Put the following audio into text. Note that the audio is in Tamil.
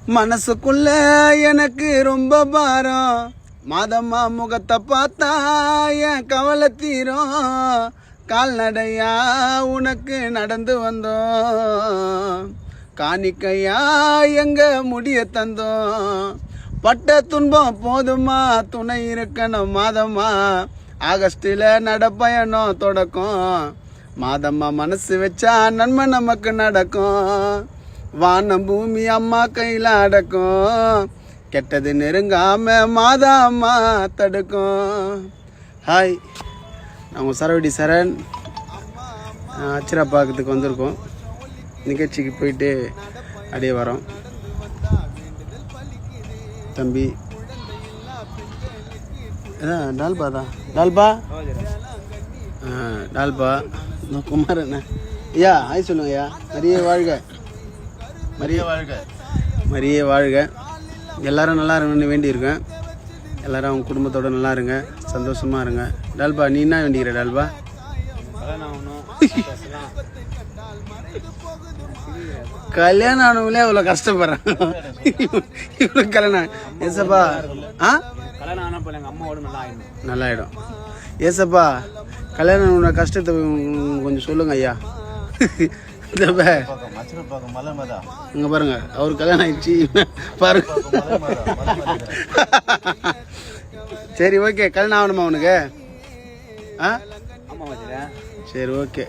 மனசுக்குள்ள எனக்கு ரொம்ப பாரம், மாதம்மா முகத்தை பார்த்தா என் கவலை தீரும். கால்நடையா உனக்கு நடந்து வந்தோம், காணிக்கையா எங்க முடிய தந்தோம். பட்ட துன்பம் போதுமா, துணை இருக்கணும் மாதம்மா. ஆகஸ்டில் நடப்பயணம் தொடக்கம், மாதம்மா மனசு வச்சா நன்மை நமக்கு நடக்கும். வானம் பூமி அம்மா கையில் அடக்கும், கெட்டது நெருங்காம மாதம்மா தடுக்கும். ஹாய், நாங்கள் சரவடி சரண் அச்சிரா பார்க்கறதுக்கு வந்திருக்கோம். நிகழ்ச்சிக்கு போயிட்டு அப்படியே வரோம். தம்பி டால்பா தான், டால்பா டால்பா குமார் என்ன ஐயா, ஆய் சொல்லுங்க ஐயா. மரியே வாழ்க, மரியே வாழ்க, மரியே வாழ்க. எல்லாரும் நல்லா இருக்கணும்னு வேண்டியிருக்கேன். எல்லாரும் அவங்க குடும்பத்தோடு நல்லா இருங்க, சந்தோஷமாக இருங்க. டால்பா நீ என்ன வேண்டிக்கிற டால்பா? கல்யாணம் ஆனவங்களே அவ்வளோ கஷ்டப்படுறேன். இவ்வளோ கல்யாணம் ஏசப்பா நல்லாயிடும். ஏசப்பா கல்யாணம் ஆன கஷ்டத்தை கொஞ்சம் சொல்லுங்க ஐயா. இங்க பாருங்க, அவரு கல்யாணம் ஆயிடுச்சு பாருங்க. சரி ஓகே, கல்யாணம் ஆகணுமா அவனுக்கு? சரி ஓகே.